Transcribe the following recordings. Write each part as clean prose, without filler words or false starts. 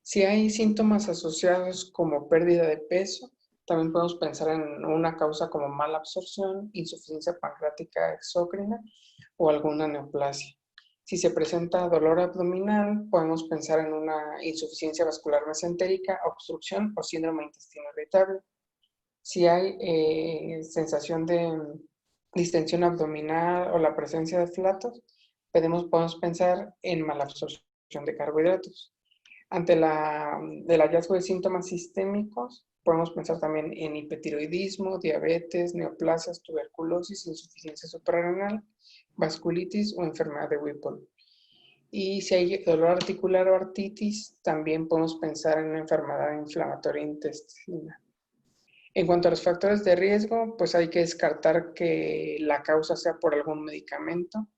Si hay síntomas asociados como pérdida de peso, también podemos pensar en una causa como mala absorción, insuficiencia pancreática exócrina o alguna neoplasia. Si se presenta dolor abdominal, podemos pensar en una insuficiencia vascular mesentérica, obstrucción o síndrome de intestino irritable. Si hay sensación de distensión abdominal o la presencia de flatos, podemos pensar en malabsorción de carbohidratos. Ante el hallazgo de síntomas sistémicos, podemos pensar también en hipertiroidismo, diabetes, neoplasias, tuberculosis, insuficiencia suprarrenal, vasculitis o enfermedad de Whipple. Y si hay dolor articular o artritis, también podemos pensar en una enfermedad inflamatoria intestinal. En cuanto a los factores de riesgo, pues hay que descartar que la causa sea por algún medicamento.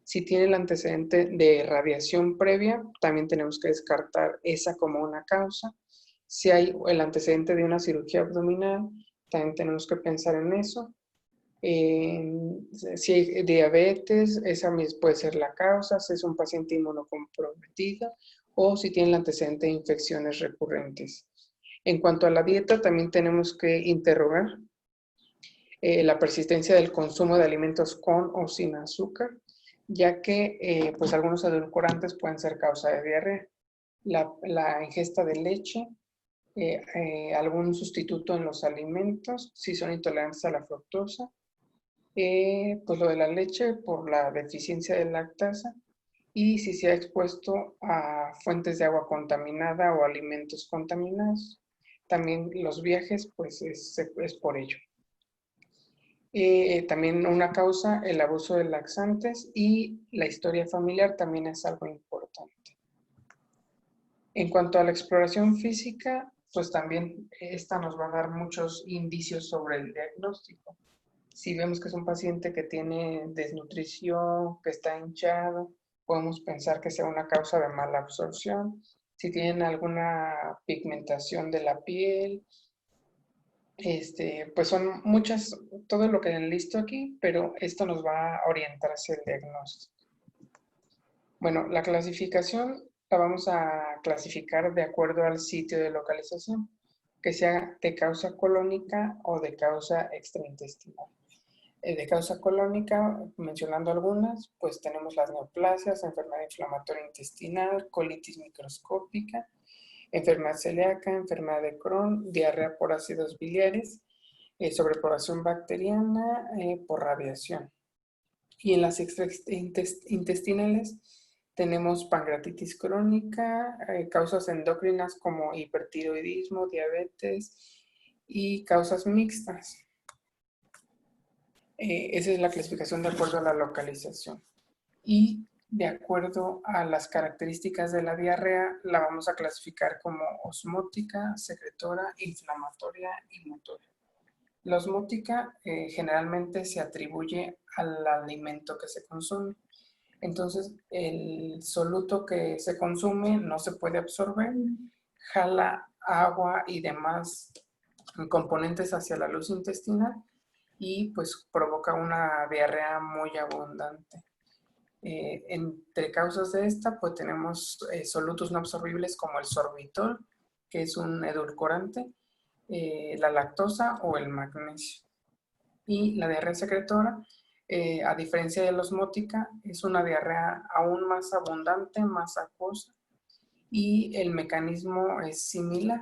Si tiene el antecedente de radiación previa, también tenemos que descartar esa como una causa. Si hay el antecedente de una cirugía abdominal, también tenemos que pensar en eso. Si hay diabetes, esa puede ser la causa, si es un paciente inmunocomprometido o si tiene el antecedente de infecciones recurrentes. En cuanto a la dieta, también tenemos que interrogar la persistencia del consumo de alimentos con o sin azúcar, ya que pues algunos edulcorantes pueden ser causa de diarrea. La ingesta de leche, algún sustituto en los alimentos, si son intolerantes a la fructosa, pues lo de la leche por la deficiencia de lactasa y si se ha expuesto a fuentes de agua contaminada o alimentos contaminados. También los viajes, pues es por ello. También una causa, el abuso de laxantes y la historia familiar también es algo importante. En cuanto a la exploración física, pues también esta nos va a dar muchos indicios sobre el diagnóstico. Si vemos que es un paciente que tiene desnutrición, que está hinchado, podemos pensar que sea una causa de mala absorción. Si tienen alguna pigmentación de la piel, pues son muchas, todo lo que listo aquí, pero esto nos va a orientar hacia el diagnóstico. Bueno, la clasificación la vamos a clasificar de acuerdo al sitio de localización, que sea de causa colónica o de causa extraintestinal. De causa colónica, mencionando algunas, pues tenemos las neoplasias, enfermedad inflamatoria intestinal, colitis microscópica, enfermedad celíaca, enfermedad de Crohn, diarrea por ácidos biliares, sobrepoblación bacteriana por radiación. Y en las extraintestinales tenemos pancreatitis crónica, causas endocrinas como hipertiroidismo, diabetes y causas mixtas. Esa es la clasificación de acuerdo a la localización. Y de acuerdo a las características de la diarrea, la vamos a clasificar como osmótica, secretora, inflamatoria y motora. La osmótica generalmente se atribuye al alimento que se consume. Entonces, el soluto que se consume no se puede absorber, jala agua y demás componentes hacia la luz intestinal y pues provoca una diarrea muy abundante. Entre causas de esta, pues tenemos solutos no absorbibles como el sorbitol, que es un edulcorante, la lactosa o el magnesio. Y la diarrea secretora, a diferencia de la osmótica, es una diarrea aún más abundante, más acuosa, y el mecanismo es similar.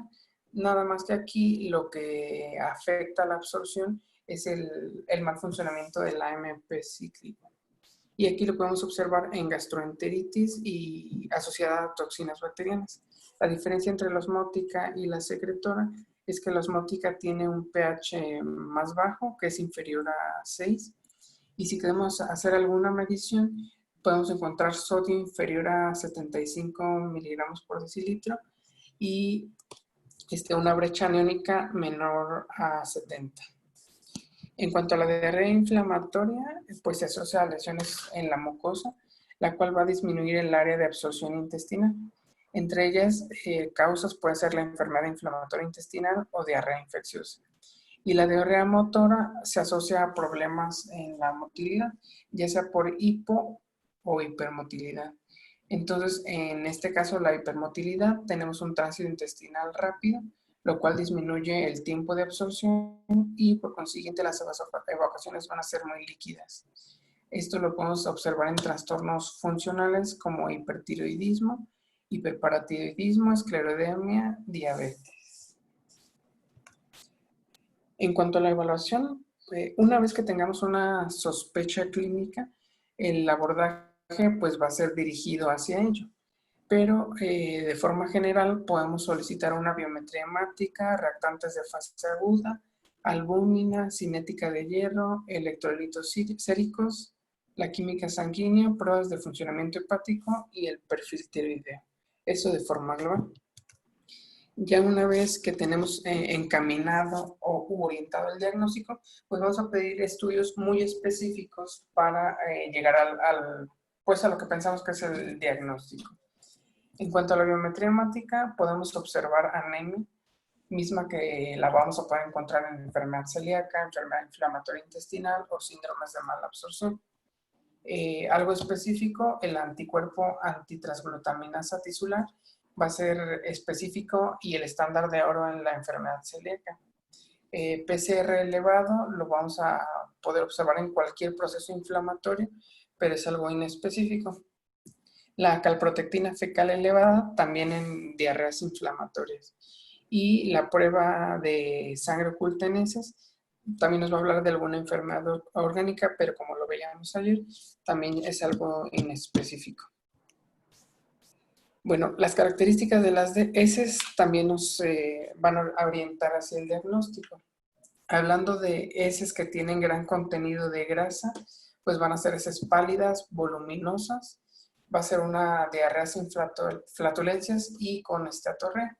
Nada más que aquí lo que afecta a la absorción es el mal funcionamiento del AMP cíclico. Y aquí lo podemos observar en gastroenteritis y asociada a toxinas bacterianas. La diferencia entre la osmótica y la secretora es que la osmótica tiene un pH más bajo, que es inferior a 6. Y si queremos hacer alguna medición, podemos encontrar sodio inferior a 75 miligramos por decilitro y una brecha aniónica menor a 70. En cuanto a la diarrea inflamatoria, pues se asocia a lesiones en la mucosa, la cual va a disminuir el área de absorción intestinal. Entre ellas, causas puede ser la enfermedad inflamatoria intestinal o diarrea infecciosa. Y la diarrea motora se asocia a problemas en la motilidad, ya sea por hipo o hipermotilidad. Entonces, en este caso, la hipermotilidad, tenemos un tránsito intestinal rápido, lo cual disminuye el tiempo de absorción y por consiguiente las evacuaciones van a ser muy líquidas. Esto lo podemos observar en trastornos funcionales como hipertiroidismo, hiperparatiroidismo, esclerodermia, diabetes. En cuanto a la evaluación, una vez que tengamos una sospecha clínica, el abordaje pues va a ser dirigido hacia ello. Pero de forma general podemos solicitar una biometría hemática, reactantes de fase aguda, albúmina, cinética de hierro, electrolitos séricos, la química sanguínea, pruebas de funcionamiento hepático y el perfil tiroideo. Eso de forma global. Ya una vez que tenemos encaminado o orientado el diagnóstico, pues vamos a pedir estudios muy específicos para llegar pues a lo que pensamos que es el diagnóstico. En cuanto a la biometría hemática, podemos observar anemia, misma que la vamos a poder encontrar en enfermedad celíaca, enfermedad inflamatoria intestinal o síndromes de mala absorción. Algo específico, el anticuerpo antitransglutaminasa tisular va a ser específico y el estándar de oro en la enfermedad celíaca. PCR elevado lo vamos a poder observar en cualquier proceso inflamatorio, pero es algo inespecífico. La calprotectina fecal elevada también en diarreas inflamatorias. Y la prueba de sangre oculta en heces también nos va a hablar de alguna enfermedad orgánica, pero como lo veíamos ayer, también es algo inespecífico. Bueno, las características de las heces también nos van a orientar hacia el diagnóstico. Hablando de heces que tienen gran contenido de grasa, pues van a ser heces pálidas, voluminosas, va a ser una diarrea sin flatulencias y con esteatorrea.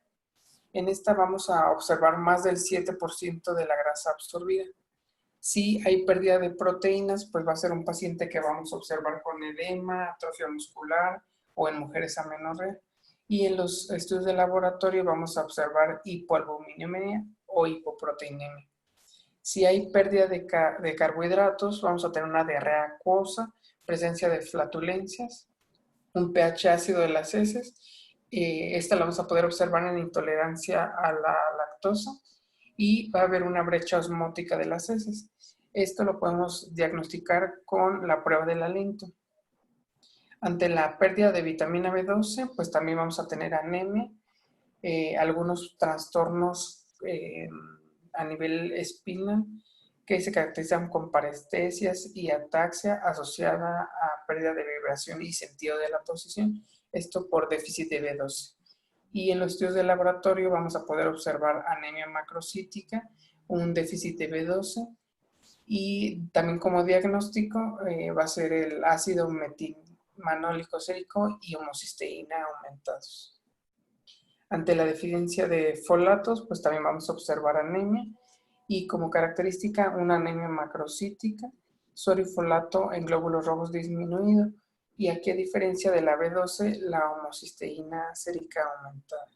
En esta vamos a observar más del 7% de la grasa absorbida. Si hay pérdida de proteínas, pues va a ser un paciente que vamos a observar con edema, atrofia muscular o en mujeres amenorrea. Y en los estudios de laboratorio vamos a observar hipoalbuminemia o hipoproteinemia. Si hay pérdida de carbohidratos, vamos a tener una diarrea acuosa, presencia de flatulencias, un pH ácido de las heces. Esta la vamos a poder observar en intolerancia a la lactosa y va a haber una brecha osmótica de las heces. Esto lo podemos diagnosticar con la prueba del aliento. Ante la pérdida de vitamina B12, pues también vamos a tener anemia, algunos trastornos a nivel espinal que se caracterizan con parestesias y ataxia asociada a pérdida de vibración y sentido de la posición, esto por déficit de B12. Y en los estudios de laboratorio vamos a poder observar anemia macrocítica, un déficit de B12 y también como diagnóstico va a ser el ácido metilmanólico sérico y homocisteína aumentados. Ante la deficiencia de folatos, pues también vamos a observar anemia y como característica una anemia macrocítica, sodio y folato en glóbulos rojos disminuido y aquí a diferencia de la B12, la homocisteína sérica aumentada.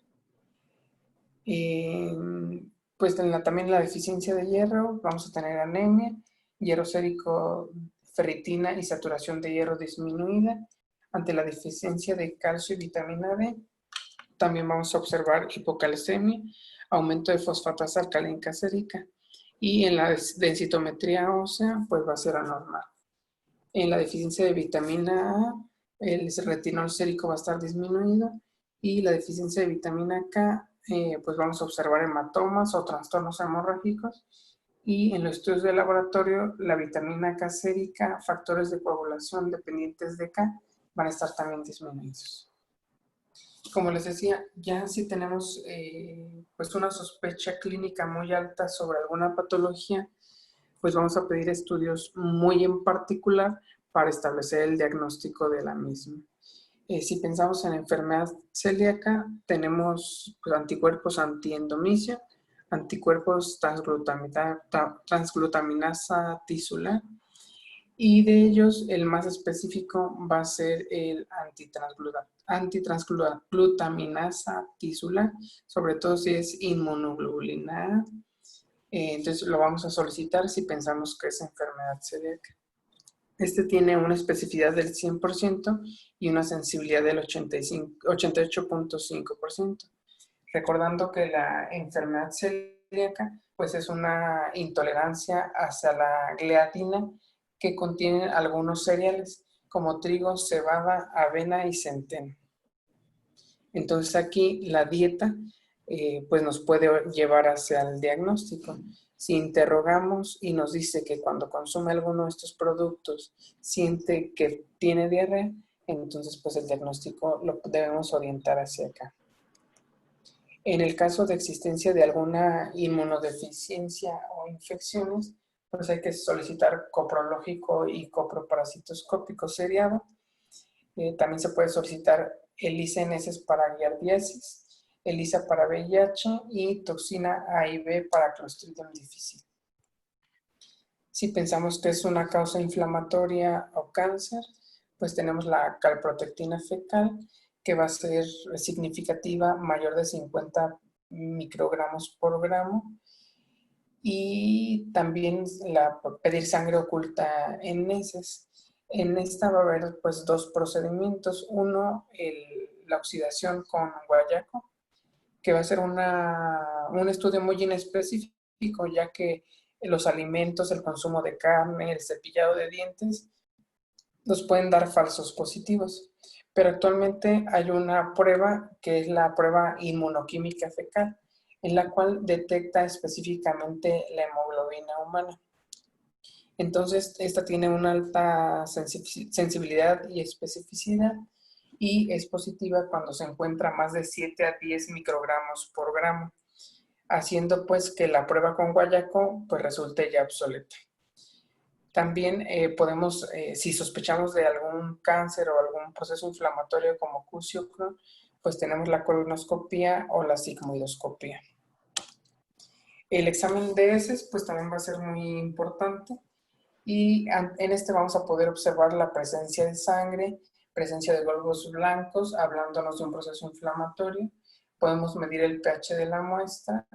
Pues también la deficiencia de hierro, vamos a tener anemia, hierro sérico, ferritina y saturación de hierro disminuida. Ante la deficiencia de calcio y vitamina D, también vamos a observar hipocalcemia, aumento de fosfatasa alcalínica sérica y en la densitometría ósea pues va a ser anormal. En la deficiencia de vitamina A, el retinol sérico va a estar disminuido y la deficiencia de vitamina K, pues vamos a observar hematomas o trastornos hemorrágicos y en los estudios de laboratorio la vitamina K sérica, factores de coagulación dependientes de K van a estar también disminuidos. Como les decía, ya si tenemos pues una sospecha clínica muy alta sobre alguna patología, pues vamos a pedir estudios muy en particular para establecer el diagnóstico de la misma. Si pensamos en enfermedad celíaca, tenemos pues, anticuerpos antiendomicio, anticuerpos transglutaminasa tisular, y de ellos el más específico va a ser el antitransglutaminasa tisular, sobre todo si es inmunoglobulina A. Entonces lo vamos a solicitar si pensamos que es enfermedad celíaca. Este tiene una especificidad del 100% y una sensibilidad del 88.5%. Recordando que la enfermedad celíaca pues es una intolerancia hacia la gliadina que contiene algunos cereales como trigo, cebada, avena y centeno. Entonces aquí la dieta pues nos puede llevar hacia el diagnóstico. Si interrogamos y nos dice que cuando consume alguno de estos productos siente que tiene diarrea, entonces pues el diagnóstico lo debemos orientar hacia acá. En el caso de existencia de alguna inmunodeficiencia o infecciones, pues hay que solicitar coprológico y coproparasitoscópico seriado. También se puede solicitar ELISA en heces para giardiasis, ELISA para VIH y toxina A y B para Clostridium difficile. Si pensamos que es una causa inflamatoria o cáncer, pues tenemos la calprotectina fecal, que va a ser significativa, mayor de 50 microgramos por gramo. Y también pedir sangre oculta en heces. En esta va a haber pues dos procedimientos. Uno, la oxidación con guayaco, que va a ser un estudio muy inespecífico, ya que los alimentos, el consumo de carne, el cepillado de dientes, nos pueden dar falsos positivos. Pero actualmente hay una prueba que es la prueba inmunoquímica fecal, en la cual detecta específicamente la hemoglobina humana. Entonces, esta tiene una alta sensibilidad y especificidad y es positiva cuando se encuentra más de 7 a 10 microgramos por gramo, haciendo pues que la prueba con guayaco pues resulte ya obsoleta. También podemos, si sospechamos de algún cáncer o algún proceso inflamatorio como CUSI, pues tenemos la colonoscopia o la sigmoidoscopia. El examen de heces pues también va a ser muy importante y en este vamos a poder observar la presencia de sangre, presencia de glóbulos blancos, hablándonos de un proceso inflamatorio. Podemos medir el pH de la muestra,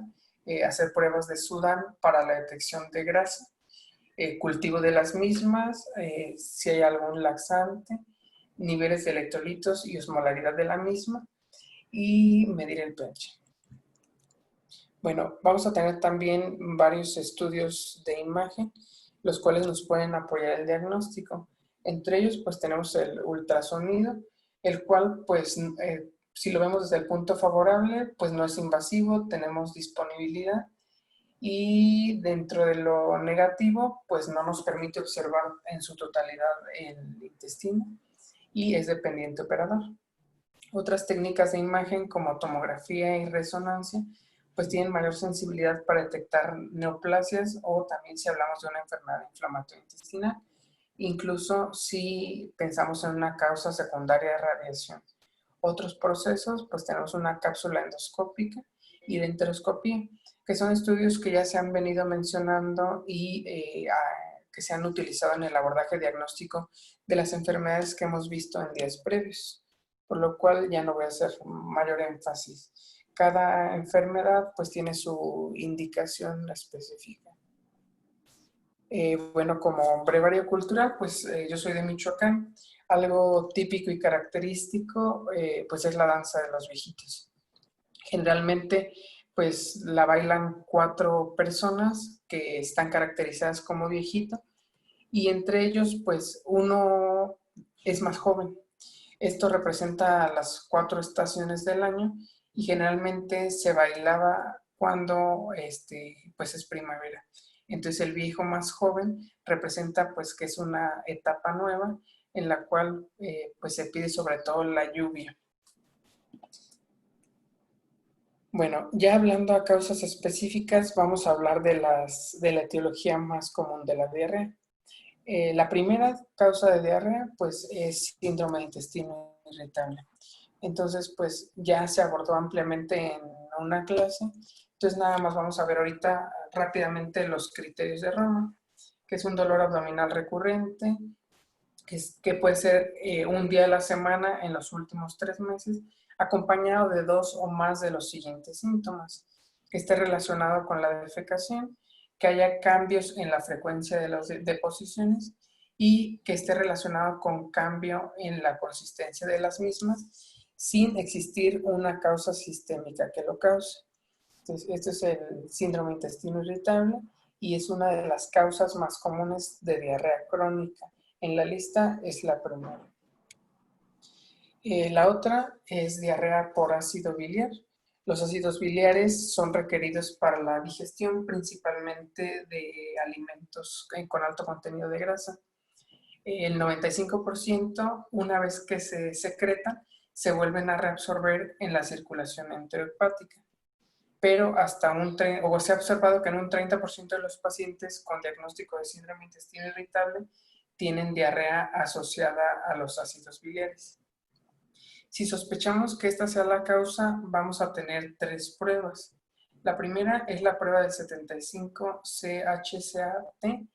hacer pruebas de Sudan para la detección de grasa, cultivo de las mismas, si hay algún laxante, niveles de electrolitos y osmolaridad de la misma y medir el pH. Bueno, vamos a tener también varios estudios de imagen, los cuales nos pueden apoyar el diagnóstico. Entre ellos, pues tenemos el ultrasonido, el cual, pues, si lo vemos desde el punto favorable, pues no es invasivo, tenemos disponibilidad y dentro de lo negativo, pues no nos permite observar en su totalidad el intestino y es dependiente operador. Otras técnicas de imagen como tomografía y resonancia, pues tienen mayor sensibilidad para detectar neoplasias o también si hablamos de una enfermedad inflamatoria intestinal, incluso si pensamos en una causa secundaria de radiación. Otros procesos, pues tenemos una cápsula endoscópica y de enteroscopía, que son estudios que ya se han venido mencionando y que se han utilizado en el abordaje diagnóstico de las enfermedades que hemos visto en días previos, por lo cual ya no voy a hacer mayor énfasis. Cada enfermedad pues tiene su indicación específica. Bueno, como brevario cultural, pues yo soy de Michoacán. Algo típico y característico pues es la danza de los viejitos. Generalmente pues la bailan 4 personas que están caracterizadas como viejito y entre ellos pues uno es más joven. Esto representa las 4 estaciones del año y generalmente se bailaba cuando pues es primavera. Entonces el viejo más joven representa pues que es una etapa nueva en la cual pues se pide sobre todo la lluvia. Bueno, ya hablando a causas específicas, vamos a hablar de la etiología más común de la diarrea. La primera causa de diarrea, pues, es síndrome de intestino irritable. Entonces, pues, ya se abordó ampliamente en una clase. Entonces, nada más vamos a ver ahorita rápidamente los criterios de Roma, que es un dolor abdominal recurrente, que puede ser un día a la semana en los últimos 3 meses, acompañado de 2 o más de los siguientes síntomas, que esté relacionado con la defecación, que haya cambios en la frecuencia de las deposiciones y que esté relacionado con cambio en la consistencia de las mismas sin existir una causa sistémica que lo cause. Entonces, este es el síndrome intestino irritable y es una de las causas más comunes de diarrea crónica. En la lista es la primera. La otra es diarrea por ácido biliar. Los ácidos biliares son requeridos para la digestión principalmente de alimentos con alto contenido de grasa. El 95%, una vez que se secretan, se vuelven a reabsorber en la circulación enterohepática. Pero se ha observado que en un 30% de los pacientes con diagnóstico de síndrome intestino irritable tienen diarrea asociada a los ácidos biliares. Si sospechamos que esta sea la causa, vamos a tener 3 pruebas. La primera es la prueba del 75-CHCAT,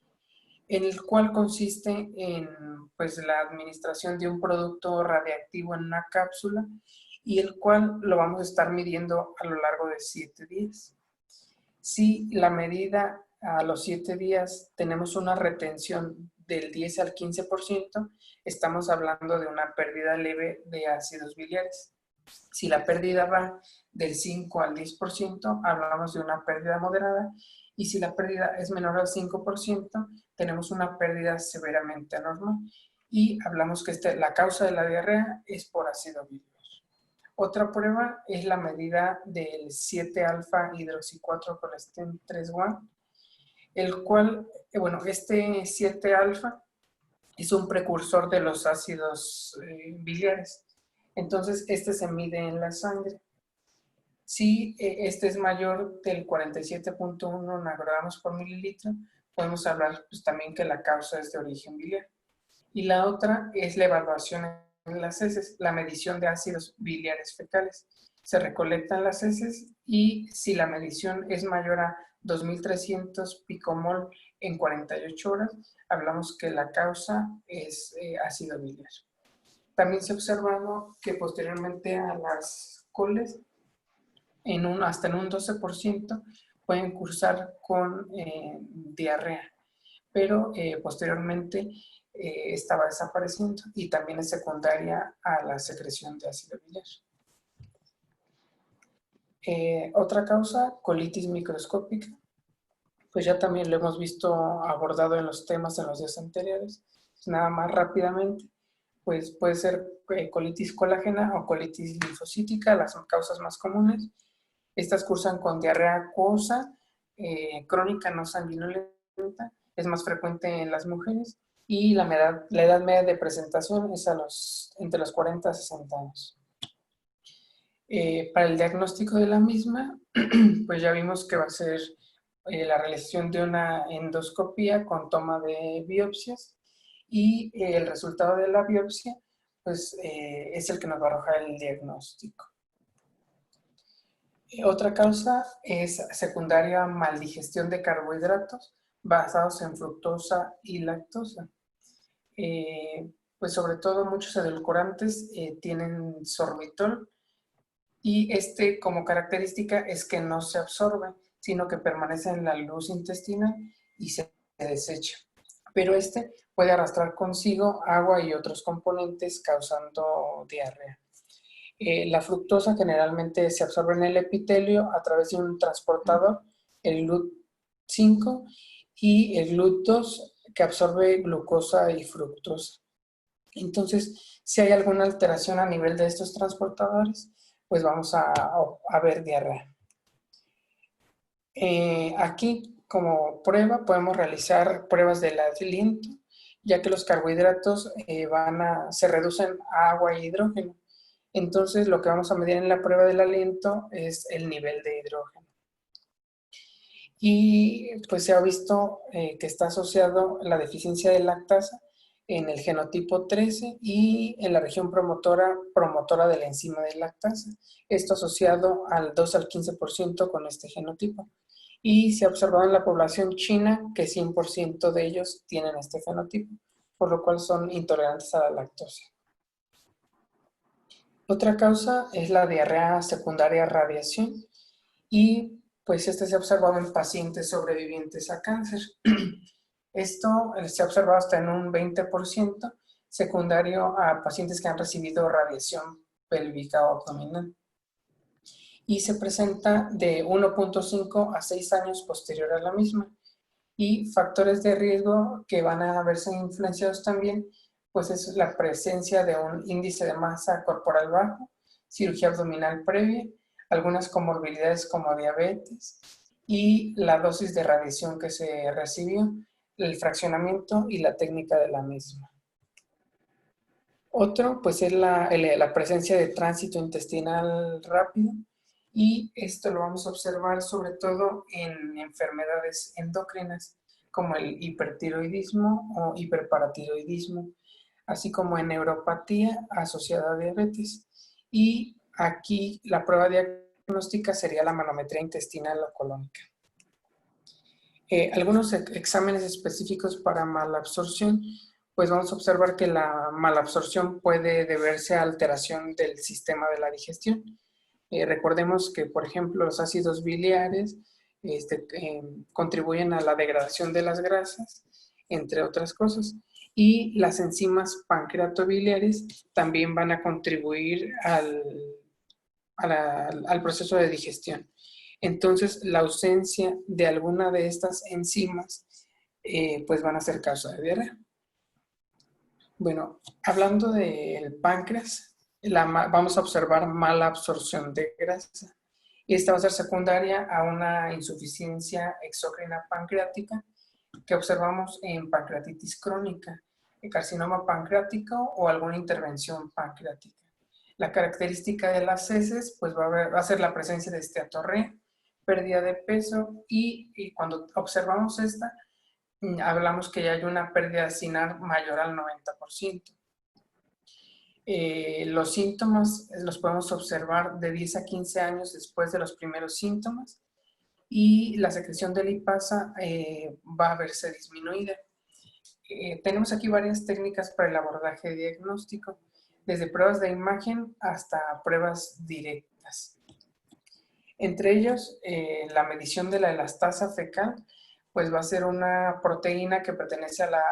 en el cual consiste en la administración de un producto radiactivo en una cápsula y el cual lo vamos a estar midiendo a lo largo de 7 días. Si la medida a los 7 días tenemos una retención del 10 al 15%, estamos hablando de una pérdida leve de ácidos biliares. Si la pérdida va del 5 al 10%, hablamos de una pérdida moderada, y si la pérdida es menor al 5%, tenemos una pérdida severamente anormal y hablamos que la causa de la diarrea es por ácido biliar. Otra prueba es la medida del 7-alfa-hidroxi-4-colesterol 3-1, el cual, este 7-alfa es un precursor de los ácidos biliares. Entonces, este se mide en la sangre. Si este es mayor del 47.1 nanogramos por mililitro, podemos hablar también que la causa es de origen biliar. Y la otra es la evaluación en las heces, la medición de ácidos biliares fecales. Se recolectan las heces y si la medición es mayor a 2.300 picomol en 48 horas, hablamos que la causa es ácido biliar. También se ha observado que posteriormente a las coles, hasta en un 12% pueden cursar con diarrea, pero posteriormente estaba desapareciendo y también es secundaria a la secreción de ácido biliar. Otra causa, colitis microscópica, pues ya también lo hemos visto abordado en los temas en los días anteriores. Pues nada más rápidamente, pues puede ser colitis colágena o colitis linfocítica, las causas más comunes. Estas cursan con diarrea acuosa, crónica no sanguinolenta, es más frecuente en las mujeres y la edad media de presentación es entre los 40 a 60 años. Para el diagnóstico de la misma, pues ya vimos que va a ser la realización de una endoscopía con toma de biopsias y el resultado de la biopsia pues, es el que nos va a arrojar el diagnóstico. Otra causa es secundaria maldigestión de carbohidratos basados en fructosa y lactosa. Pues sobre todo muchos edulcorantes tienen sorbitol y como característica es que no se absorbe, sino que permanece en la luz intestinal y se desecha. Pero puede arrastrar consigo agua y otros componentes causando diarrea. La fructosa generalmente se absorbe en el epitelio a través de un transportador, el GLUT5, y el GLUT2 que absorbe glucosa y fructosa. Entonces, si hay alguna alteración a nivel de estos transportadores, pues vamos a ver diarrea. Aquí, como prueba, podemos realizar pruebas del aliento, ya que los carbohidratos se reducen a agua e hidrógeno. Entonces, lo que vamos a medir en la prueba del aliento es el nivel de hidrógeno. Y pues se ha visto que está asociado la deficiencia de lactasa en el genotipo 13 y en la región promotora de la enzima de lactasa. Esto asociado al 2 al 15% con este genotipo. Y se ha observado en la población china que 100% de ellos tienen este fenotipo, por lo cual son intolerantes a la lactosa. Otra causa es la diarrea secundaria a radiación y pues se ha observado en pacientes sobrevivientes a cáncer. Esto se ha observado hasta en un 20% secundario a pacientes que han recibido radiación pélvica o abdominal. Y se presenta de 1.5 a 6 años posterior a la misma. Y factores de riesgo que van a verse influenciados también, pues es la presencia de un índice de masa corporal bajo, cirugía abdominal previa, algunas comorbilidades como diabetes y la dosis de radiación que se recibió, el fraccionamiento y la técnica de la misma. Otro, pues es la presencia de tránsito intestinal rápido, y esto lo vamos a observar sobre todo en enfermedades endocrinas como el hipertiroidismo o hiperparatiroidismo, así como en neuropatía asociada a diabetes. Y aquí la prueba diagnóstica sería la manometría intestinal o colónica. Algunos exámenes específicos para malabsorción, pues vamos a observar que la malabsorción puede deberse a alteración del sistema de la digestión. Recordemos que, por ejemplo, los ácidos biliares contribuyen a la degradación de las grasas, entre otras cosas, y las enzimas pancreatobiliares también van a contribuir al proceso de digestión. Entonces, la ausencia de alguna de estas enzimas pues van a ser causa de diarrea. Bueno, hablando del páncreas, vamos a observar mala absorción de grasa. Y esta va a ser secundaria a una insuficiencia exócrina pancreática que observamos en pancreatitis crónica, carcinoma pancreático o alguna intervención pancreática. La característica de las heces pues va a ser la presencia de esteatorrea, pérdida de peso y cuando observamos esta, hablamos que ya hay una pérdida sinar mayor al 90%. Los síntomas los podemos observar de 10 a 15 años después de los primeros síntomas y la secreción de lipasa va a verse disminuida. Tenemos aquí varias técnicas para el abordaje diagnóstico, desde pruebas de imagen hasta pruebas directas. Entre ellos, la medición de la elastasa fecal, pues va a ser una proteína que pertenece a la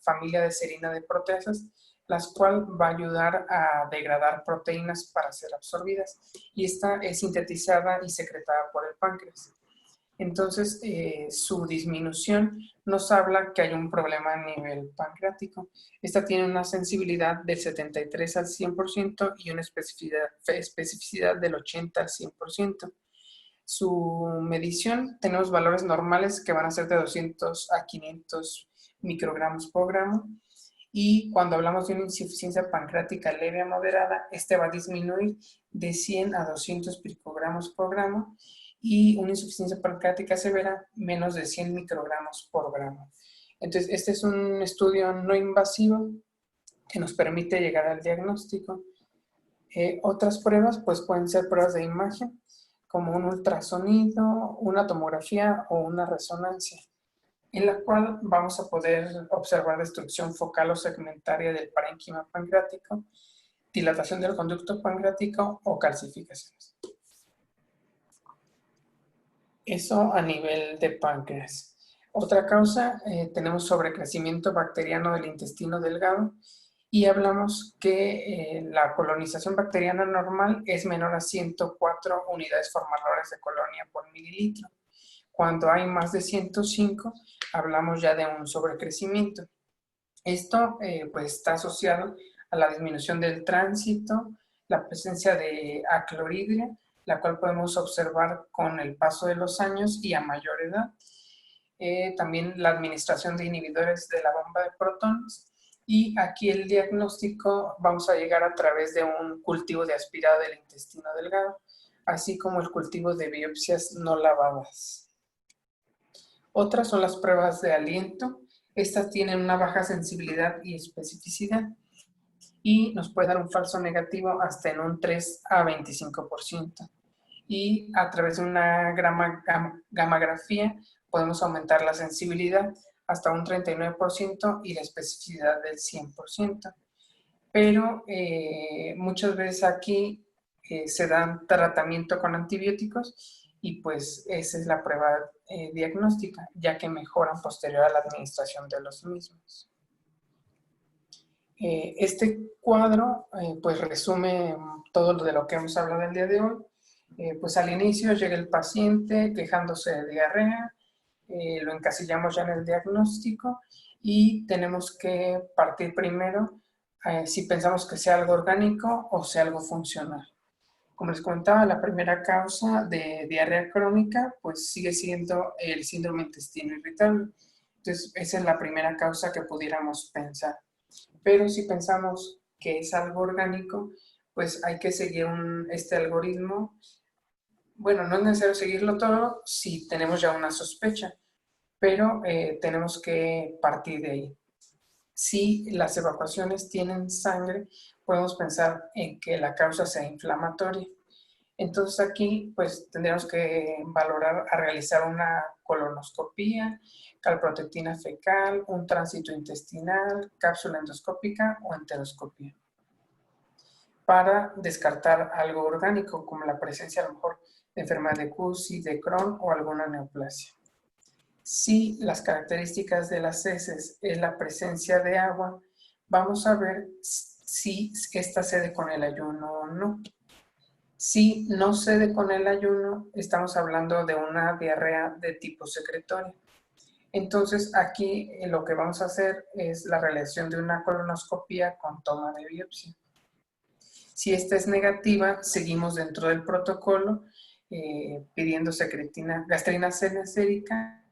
familia de serina de proteasas, la cual va a ayudar a degradar proteínas para ser absorbidas, y esta es sintetizada y secretada por el páncreas. Entonces, su disminución nos habla que hay un problema a nivel pancreático. Esta tiene una sensibilidad del 73 al 100% y una especificidad del 80 al 100%. Su medición, tenemos valores normales que van a ser de 200 a 500 microgramos por gramo. Y cuando hablamos de una insuficiencia pancreática leve a moderada, este va a disminuir de 100 a 200 picogramos por gramo, y una insuficiencia pancreática severa menos de 100 microgramos por gramo. Entonces, este es un estudio no invasivo que nos permite llegar al diagnóstico. Otras pruebas pues pueden ser pruebas de imagen, como un ultrasonido, una tomografía o una resonancia, en la cual vamos a poder observar destrucción focal o segmentaria del parénquima pancreático, dilatación del conducto pancreático o calcificaciones. Eso a nivel de páncreas. Otra causa, tenemos sobrecrecimiento bacteriano del intestino delgado, y hablamos que la colonización bacteriana normal es menor a 104 unidades formalares de colonia por mililitro. Cuando hay más de 105, hablamos ya de un sobrecrecimiento. Esto pues está asociado a la disminución del tránsito, la presencia de acloridria, la cual podemos observar con el paso de los años y a mayor edad. También la administración de inhibidores de la bomba de protones. Y aquí el diagnóstico vamos a llegar a través de un cultivo de aspirado del intestino delgado, así como el cultivo de biopsias no lavadas. Otras son las pruebas de aliento. Estas tienen una baja sensibilidad y especificidad y nos puede dar un falso negativo hasta en un 3 a 25%. Y a través de una gammagrafía podemos aumentar la sensibilidad hasta un 39% y la especificidad del 100%. Pero muchas veces aquí se dan tratamiento con antibióticos y pues esa es la prueba diagnóstica, ya que mejoran posterior a la administración de los mismos. Este cuadro pues resume todo lo de lo que hemos hablado el día de hoy. Pues al inicio llega el paciente quejándose de diarrea, lo encasillamos ya en el diagnóstico y tenemos que partir primero si pensamos que sea algo orgánico o sea algo funcional. Como les comentaba, la primera causa de diarrea crónica pues sigue siendo el síndrome intestino irritable. Entonces, esa es la primera causa que pudiéramos pensar. Pero si pensamos que es algo orgánico, pues hay que seguir este algoritmo. Bueno, no es necesario seguirlo todo si tenemos ya una sospecha, pero tenemos que partir de ahí. Si las evacuaciones tienen sangre, podemos pensar en que la causa sea inflamatoria. Entonces aquí pues tendríamos que valorar a realizar una colonoscopía, calprotectina fecal, un tránsito intestinal, cápsula endoscópica o enteroscopía, para descartar algo orgánico como la presencia a lo mejor de enfermedad de Cusi, de Crohn o alguna neoplasia. Si las características de las heces es la presencia de agua, vamos a ver si esta cede con el ayuno o no. Si no cede con el ayuno, estamos hablando de una diarrea de tipo secretorio. Entonces, aquí lo que vamos a hacer es la realización de una colonoscopía con toma de biopsia. Si esta es negativa, seguimos dentro del protocolo pidiendo secretina, gastrina sérica,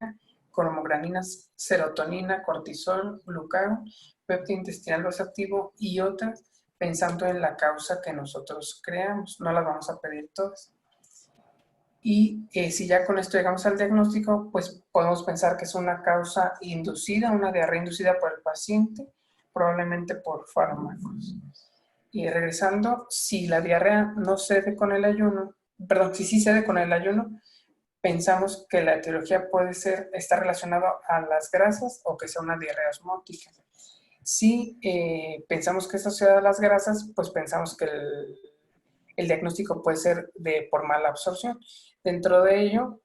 cromograninas, serotonina, cortisol, glucagón, péptido intestinal receptivo y otras, pensando en la causa que nosotros creamos. No las vamos a pedir todas. Y si ya con esto llegamos al diagnóstico, pues podemos pensar que es una causa inducida, una diarrea inducida por el paciente, probablemente por fármacos. Y regresando, si la diarrea no cede con el ayuno, perdón, si sí cede con el ayuno, pensamos que la etiología puede está relacionada a las grasas o que sea una diarrea osmótica. Si pensamos que es asociada a las grasas, pues pensamos que el diagnóstico puede ser por mala absorción. Dentro de ello,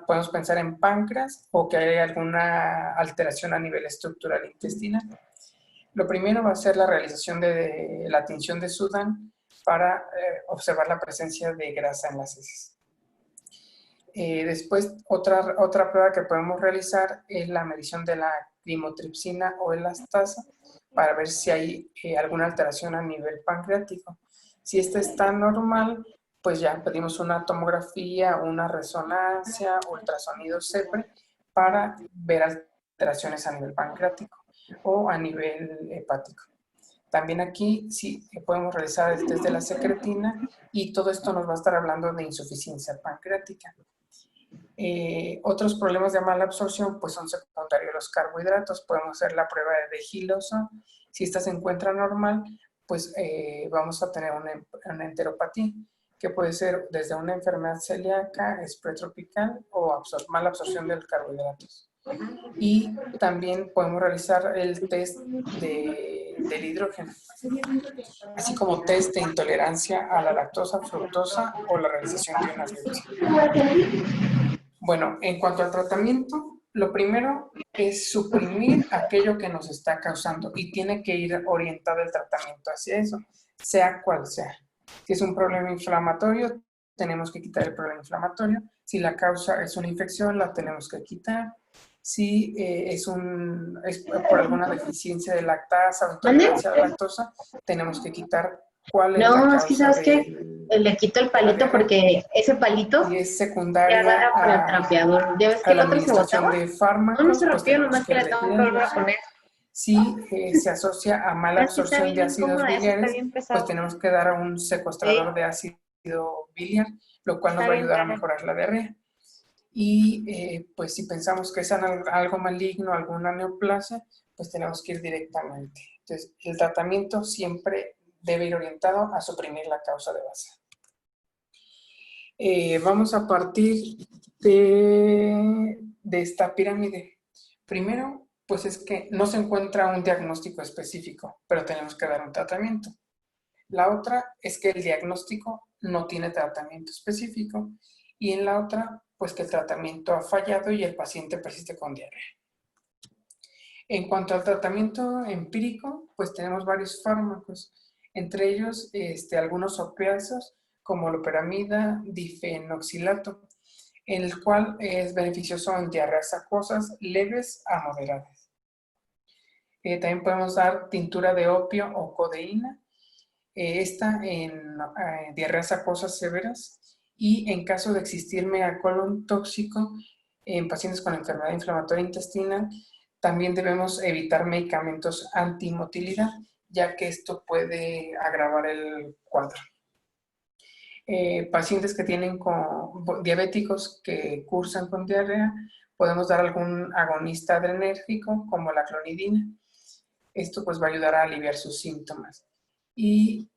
podemos pensar en páncreas o que hay alguna alteración a nivel estructural intestinal. Lo primero va a ser la realización de la tinción de Sudan para observar la presencia de grasa en las heces. Después, otra prueba que podemos realizar es la medición de la crimotripsina o elastasa para ver si hay alguna alteración a nivel pancreático. Si esta está normal, pues ya pedimos una tomografía, una resonancia, ultrasonido CEPRE para ver alteraciones a nivel pancreático o a nivel hepático. También aquí sí podemos realizar el test de la secretina y todo esto nos va a estar hablando de insuficiencia pancreática. Otros problemas de mala absorción pues son secundarios a los carbohidratos. Podemos hacer la prueba de Gilson. Si esta se encuentra normal, pues vamos a tener una enteropatía, que puede ser desde una enfermedad celíaca, espretropical o mala absorción de los carbohidratos. Y también podemos realizar el test del hidrógeno, así como test de intolerancia a la lactosa, fructosa o la realización de unas leche. Bueno, en cuanto al tratamiento, lo primero es suprimir aquello que nos está causando y tiene que ir orientado el tratamiento hacia eso, sea cual sea. Si es un problema inflamatorio, tenemos que quitar el problema inflamatorio. Si la causa es una infección, la tenemos que quitar. Si es por alguna deficiencia de lactasa o intolerancia a la lactosa, tenemos que quitar cuál es la causa. No, es que sabes que le quito el palito porque ese palito y es se secundaria agarra por el trapeador. ¿Ya ves que a el la otro se administración botaba? de No, no fármacos, se pues rompió, tenemos nomás que que le tengo que volver a retirarlos. poner. Si se asocia a mala Pero sí está absorción de bien ácidos incómoda, ese está biliares, bien pues pesado. tenemos que dar a un secuestrador Sí, de ácido biliar, lo cual nos está va a bien ayudar a cara. mejorar la diarrea. Y pues si pensamos que es algo maligno, alguna neoplasia, pues tenemos que ir directamente. Entonces, el tratamiento siempre debe ir orientado a suprimir la causa de base. Vamos a partir de esta pirámide. Primero, pues es que no se encuentra un diagnóstico específico, pero tenemos que dar un tratamiento. La otra es que el diagnóstico no tiene tratamiento específico y en la otra, pues que el tratamiento ha fallado y el paciente persiste con diarrea. En cuanto al tratamiento empírico, pues tenemos varios fármacos, entre ellos algunos opiáceos como loperamida, difenoxilato, en el cual es beneficioso en diarreas acuosas leves a moderadas. También podemos dar tintura de opio o codeína, esta en diarreas acuosas severas, y en caso de existir megacolon tóxico en pacientes con enfermedad inflamatoria intestinal, también debemos evitar medicamentos antimotilidad, ya que esto puede agravar el cuadro. Pacientes que tienen diabéticos que cursan con diarrea, podemos dar algún agonista adrenérgico como la clonidina. Esto pues va a ayudar a aliviar sus síntomas. Y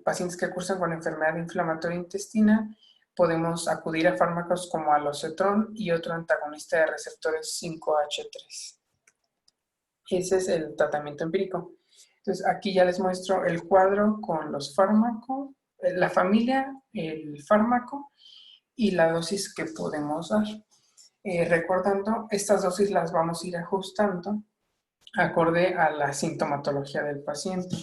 pacientes que cursan con enfermedad inflamatoria intestinal, podemos acudir a fármacos como alocetrón y otro antagonista de receptores 5H3. Ese es el tratamiento empírico. Entonces, aquí ya les muestro el cuadro con los fármacos, la familia, el fármaco y la dosis que podemos dar. Recordando, estas dosis las vamos a ir ajustando acorde a la sintomatología del paciente.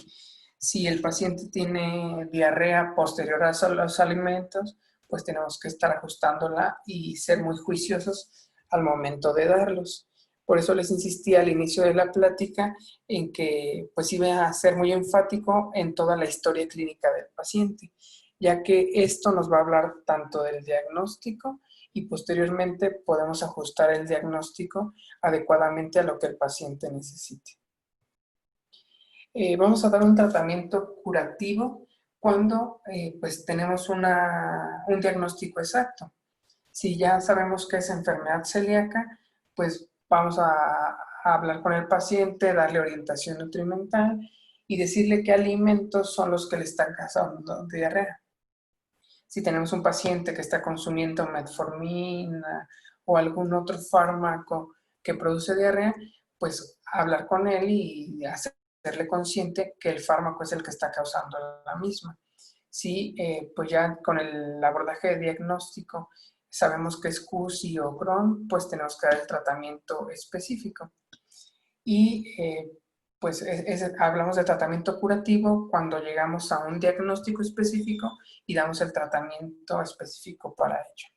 Si el paciente tiene diarrea posterior a los alimentos, pues tenemos que estar ajustándola y ser muy juiciosos al momento de darlos. Por eso les insistí al inicio de la plática en que pues iba a ser muy enfático en toda la historia clínica del paciente, ya que esto nos va a hablar tanto del diagnóstico y posteriormente podemos ajustar el diagnóstico adecuadamente a lo que el paciente necesite. Vamos a dar un tratamiento curativo cuando pues tenemos un diagnóstico exacto. Si ya sabemos que es enfermedad celíaca, pues vamos a hablar con el paciente, darle orientación nutrimental y decirle qué alimentos son los que le están causando diarrea. Si tenemos un paciente que está consumiendo metformina o algún otro fármaco que produce diarrea, pues hablar con él y hacerle consciente que el fármaco es el que está causando la misma. Si pues ya con el abordaje de diagnóstico sabemos que es CUSI o Crohn, pues tenemos que dar el tratamiento específico. Y pues hablamos de tratamiento curativo cuando llegamos a un diagnóstico específico y damos el tratamiento específico para ello.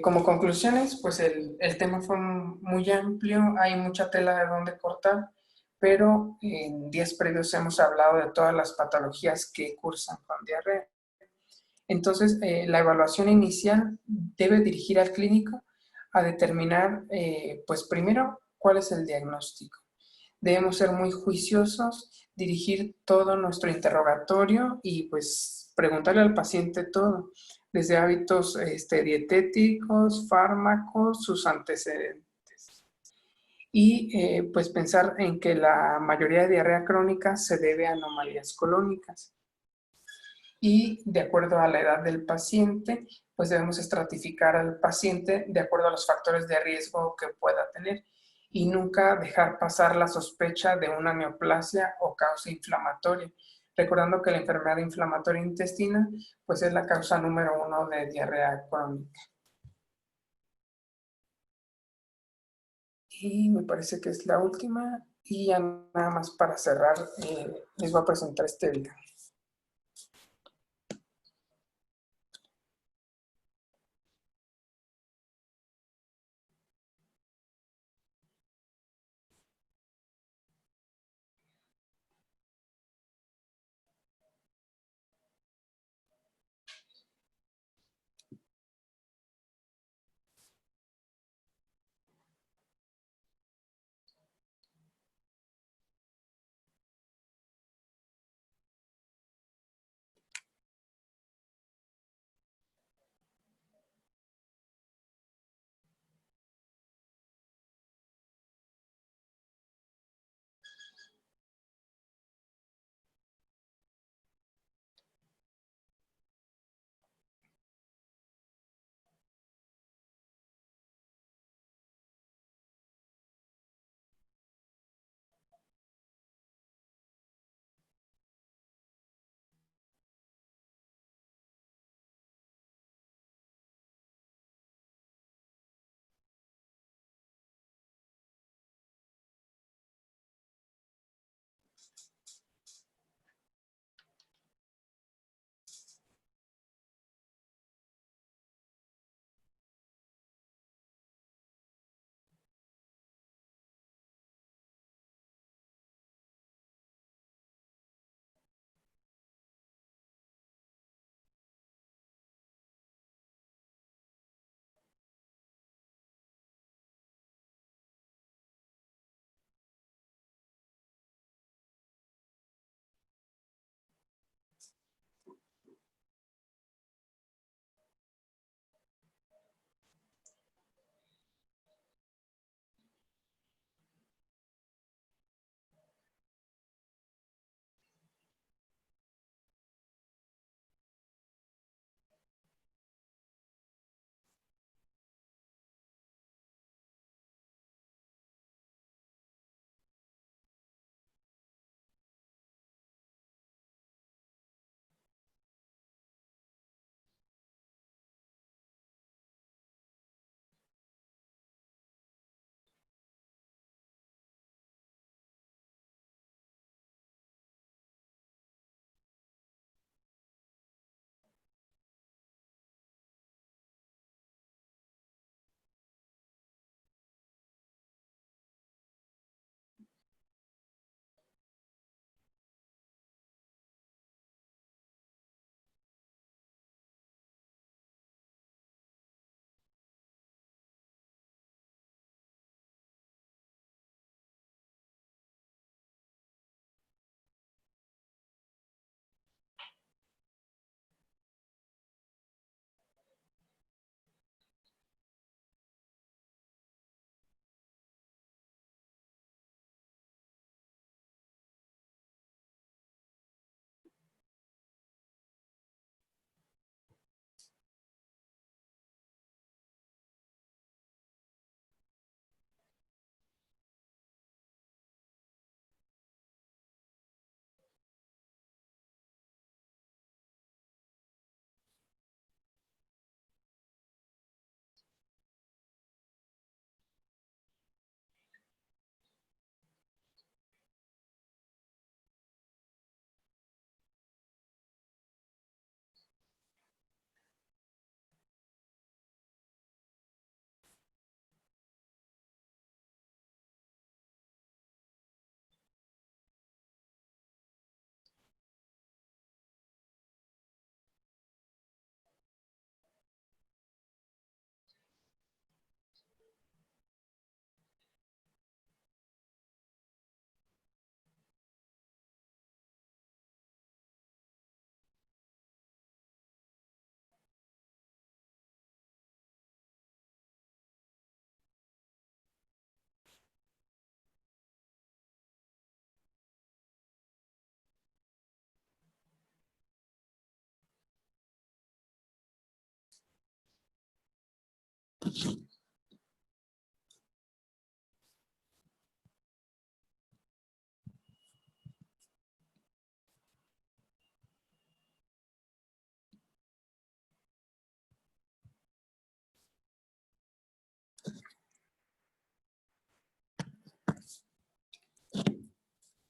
Como conclusiones, pues el tema fue muy amplio, hay mucha tela de dónde cortar, pero en días previos hemos hablado de todas las patologías que cursan con diarrea. Entonces, la evaluación inicial debe dirigir al clínico a determinar, pues primero, cuál es el diagnóstico. Debemos ser muy juiciosos, dirigir todo nuestro interrogatorio y pues preguntarle al paciente todo, desde hábitos dietéticos, fármacos, sus antecedentes. Y pues pensar en que la mayoría de diarrea crónica se debe a anomalías colónicas. Y de acuerdo a la edad del paciente, pues debemos estratificar al paciente de acuerdo a los factores de riesgo que pueda tener y nunca dejar pasar la sospecha de una neoplasia o causa inflamatoria, recordando que la enfermedad inflamatoria intestinal pues es la causa número 1 de diarrea crónica. Y me parece que es la última, y ya nada más para cerrar, les voy a presentar este video.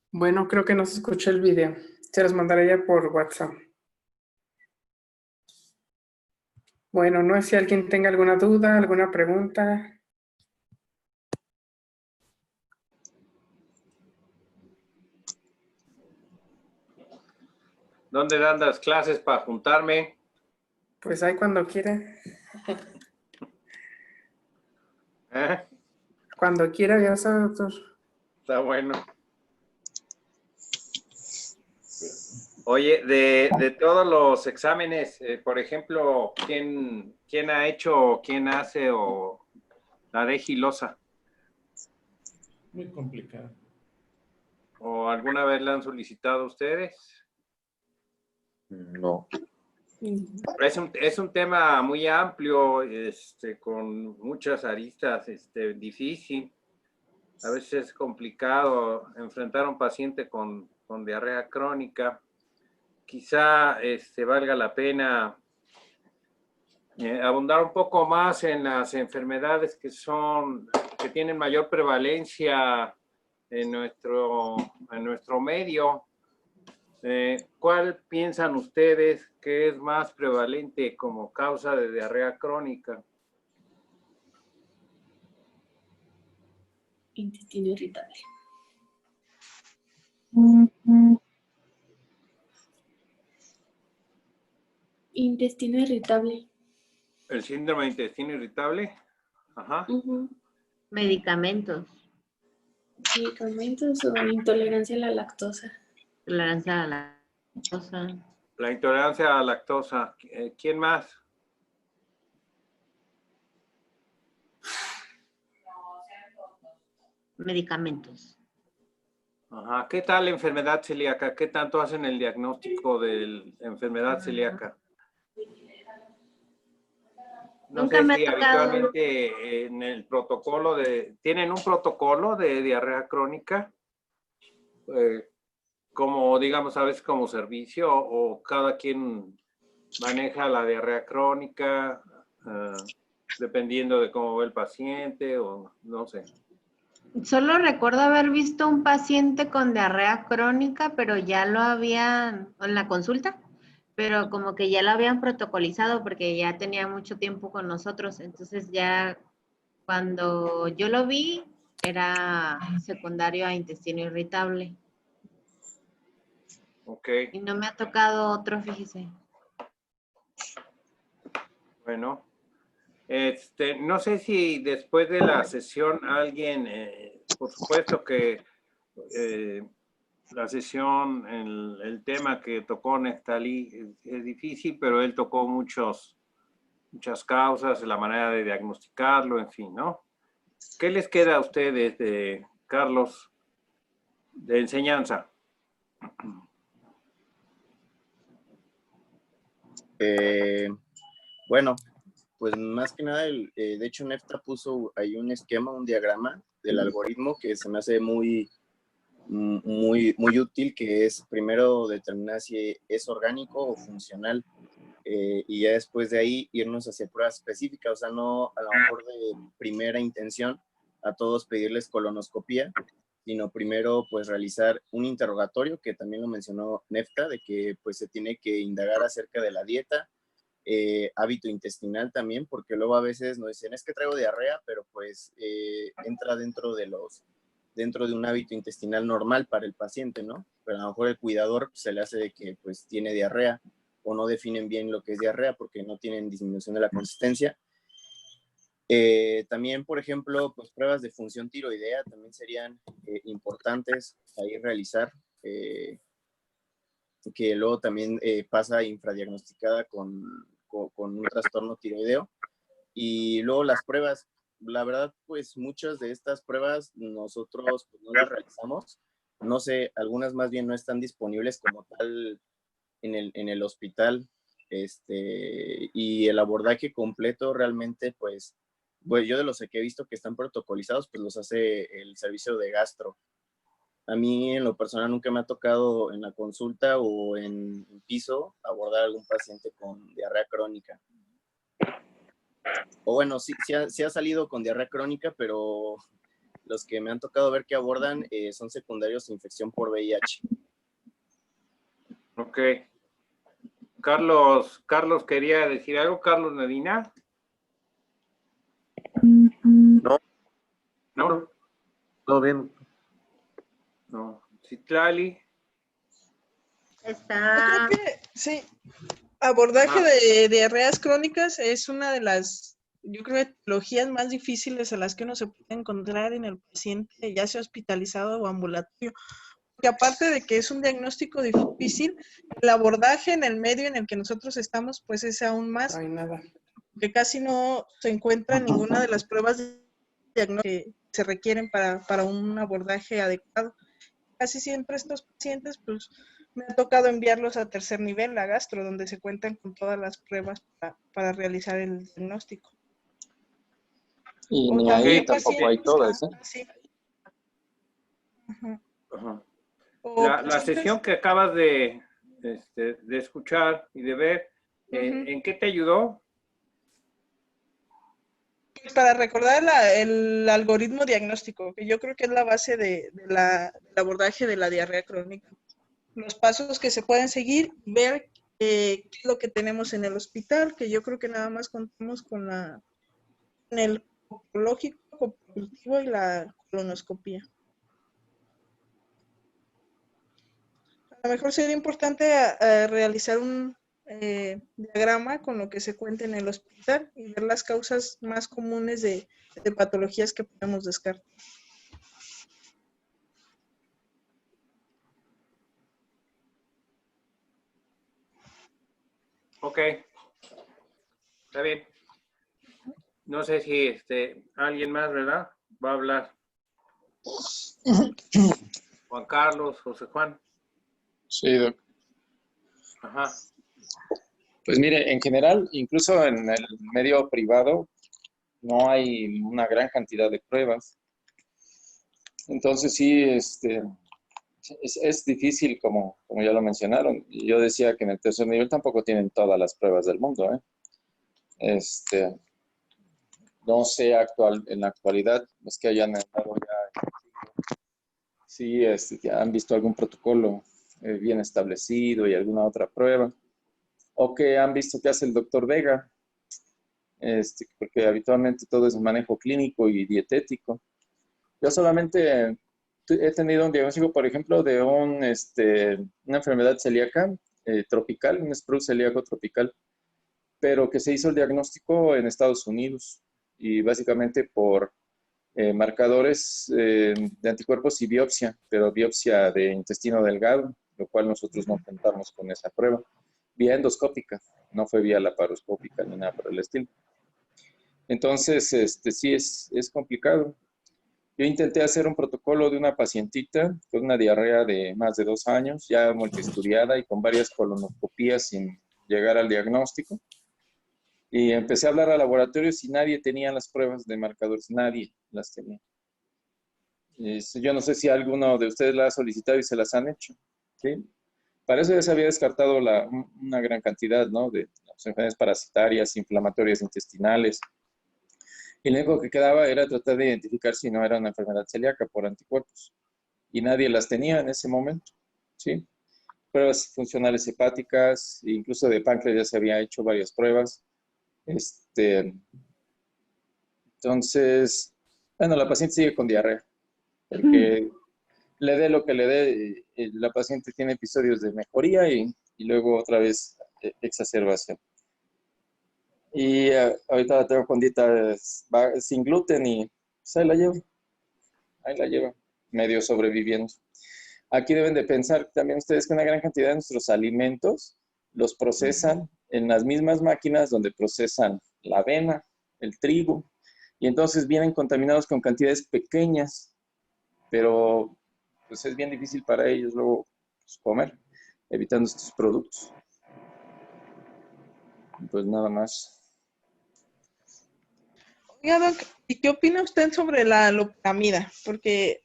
Bueno, creo que no se escucha el video. Se los mandaré ya por WhatsApp. Bueno, no sé si alguien tenga alguna duda, alguna pregunta. ¿Dónde dan las clases para juntarme? Pues ahí cuando quiera. ¿Eh? Cuando quiera, ya sabe, doctor. Está bueno. Oye, de todos los exámenes, por ejemplo, ¿quién ha hecho, quién hace o la de Gilosa? Muy complicado. ¿O alguna vez la han solicitado ustedes? No. Es un tema muy amplio, con muchas aristas, difícil. A veces es complicado enfrentar a un paciente con diarrea crónica. Quizá valga la pena abundar un poco más en las enfermedades que tienen mayor prevalencia en nuestro medio. ¿Cuál piensan ustedes que es más prevalente como causa de diarrea crónica? Intestino irritable. Intestino irritable. ¿El síndrome de intestino irritable? Ajá. Medicamentos, Medicamentos o intolerancia a la lactosa. tolerancia a la lactosa, La intolerancia a la lactosa. ¿Quién más? medicamentos. Ajá. ¿Qué tal la enfermedad celíaca? ¿Qué tanto hacen el diagnóstico de la enfermedad celíaca? No Nunca sé me si ha tocado. habitualmente en el protocolo ¿tienen un protocolo de diarrea crónica? Como, digamos, a veces como servicio, o cada quien maneja la diarrea crónica, dependiendo de cómo va el paciente, o no sé. Solo recuerdo haber visto un paciente con diarrea crónica, pero ya lo habían, en la consulta, pero como que ya lo habían protocolizado porque ya tenía mucho tiempo con nosotros. Entonces ya cuando yo lo vi, era secundario a intestino irritable. Ok, Y no me ha tocado otro, fíjese. bueno. No sé si después de la sesión alguien, por supuesto que la sesión, el tema que tocó Neftalí es difícil, pero él tocó muchas causas, la manera de diagnosticarlo, en fin, ¿no? ¿Qué les queda a ustedes, Carlos, de enseñanza? Bueno, pues más que nada, de hecho Nefta puso ahí un esquema, un diagrama del algoritmo que se me hace muy útil, que es primero determinar si es orgánico o funcional, y ya después de ahí irnos hacia pruebas específicas, o sea, no a lo mejor de primera intención a todos pedirles colonoscopía, sino primero pues realizar un interrogatorio, que también lo mencionó Nefta, de que pues se tiene que indagar acerca de la dieta, hábito intestinal también, porque luego a veces nos dicen, es que traigo diarrea, pero pues entra dentro de un hábito intestinal normal para el paciente, ¿no? Pero a lo mejor el cuidador se le hace de que pues tiene diarrea, o no definen bien lo que es diarrea porque no tienen disminución de la consistencia. También, por ejemplo, pues pruebas de función tiroidea también serían importantes ahí realizar, que luego también pasa infradiagnosticada con un trastorno tiroideo. Y luego las pruebas, la verdad, pues muchas de estas pruebas nosotros pues, no las realizamos. No sé, algunas más bien no están disponibles como tal en el hospital. Y el abordaje completo realmente, pues, pues yo de los que he visto que están protocolizados, pues los hace el servicio de gastro. A mí en lo personal nunca me ha tocado en la consulta o en piso abordar a algún paciente con diarrea crónica. O bueno, sí ha salido con diarrea crónica, pero los que me han tocado ver que abordan son secundarios de infección por VIH. Ok. Carlos quería decir algo. Carlos Medina. No. ¿No? Todo bien. No. Citlali. Está. Yo creo que sí, abordaje de diarreas crónicas es una de las, yo creo, etiologías más difíciles a las que uno se puede encontrar en el paciente, ya sea hospitalizado o ambulatorio. Porque aparte de que es un diagnóstico difícil, el abordaje en el medio en el que nosotros estamos, pues es aún más, No hay nada. que casi no se encuentra ninguna de las pruebas de diagnóstico que se requieren para un abordaje adecuado. Casi siempre estos pacientes, pues, me ha tocado enviarlos a tercer nivel, a gastro, donde se cuentan con todas las pruebas para realizar el diagnóstico. Y O ni también ahí tampoco hay pacientes todas, ¿eh? así. Ajá. Ajá. O La pacientes- sesión que acabas de escuchar y de ver, ¿en qué te ayudó? Para recordar el algoritmo diagnóstico, que yo creo que es la base del abordaje de la diarrea crónica. Los pasos que se pueden seguir, ver qué es lo que tenemos en el hospital, que yo creo que nada más contamos con el coprológico, coprocultivo y la colonoscopía. A lo mejor sería importante realizar un diagrama con lo que se cuenta en el hospital y ver las causas más comunes de patologías que podemos descartar. Ok, está bien. No sé si alguien más, ¿verdad? Va a hablar. Juan Carlos, José Juan. Sí, doc. Ajá. Pues mire, en general, incluso en el medio privado, no hay una gran cantidad de pruebas. Entonces sí, es difícil, como ya lo mencionaron. Y yo decía que en el tercer nivel tampoco tienen todas las pruebas del mundo, ¿eh? No sé en la actualidad, es que hayan estado ya, sí, ya han visto algún protocolo bien establecido y alguna otra prueba, o que han visto que hace el doctor Vega, porque habitualmente todo es manejo clínico y dietético. Yo solamente he tenido un diagnóstico, por ejemplo, de una enfermedad celíaca tropical, un sprue celíaco tropical, pero que se hizo el diagnóstico en Estados Unidos y básicamente por marcadores de anticuerpos y biopsia, pero biopsia de intestino delgado, lo cual nosotros no contamos con esa prueba. Vía endoscópica, no fue vía laparoscópica ni nada por el estilo. Entonces, sí es complicado. Yo intenté hacer un protocolo de una pacientita con una diarrea de más de 2 años, ya multiestudiada y con varias colonoscopías sin llegar al diagnóstico. Y empecé a hablar a laboratorios y nadie tenía las pruebas de marcadores, nadie las tenía. Yo no sé si alguno de ustedes la ha solicitado y se las han hecho, ¿sí? Para eso ya se había descartado una gran cantidad, ¿no? De enfermedades parasitarias, inflamatorias intestinales. Y lo único que quedaba era tratar de identificar si no era una enfermedad celíaca por anticuerpos. Y nadie las tenía en ese momento, ¿sí? Pruebas funcionales hepáticas, incluso de páncreas ya se había hecho varias pruebas. Entonces, bueno, la paciente sigue con diarrea, porque le dé lo que le dé, la paciente tiene episodios de mejoría y luego otra vez exacerbación. Y ahorita la tengo con dieta sin gluten y pues ahí la llevo, medio sobreviviendo. Aquí deben de pensar también ustedes que una gran cantidad de nuestros alimentos los procesan en las mismas máquinas donde procesan la avena, el trigo, y entonces vienen contaminados con cantidades pequeñas, pero pues es bien difícil para ellos luego pues, comer, evitando estos productos. Pues nada más. Oiga, Doc, ¿y qué opina usted sobre la loperamida? Porque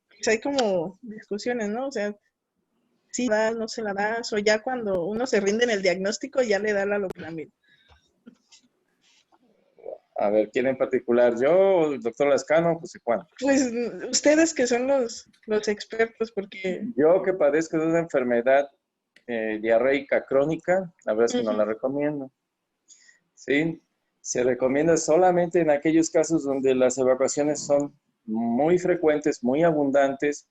pues, hay como discusiones, ¿no? O sea, si la das, no se la das, o ya cuando uno se rinde en el diagnóstico ya le da la loperamida. A ver, ¿quién en particular? ¿Yo, el doctor Lascano, José Juan? Pues ustedes que son los expertos, porque... Yo que padezco de una enfermedad diarreica crónica, la verdad es que no la recomiendo. ¿Sí? Se recomienda solamente en aquellos casos donde las evacuaciones son muy frecuentes, muy abundantes,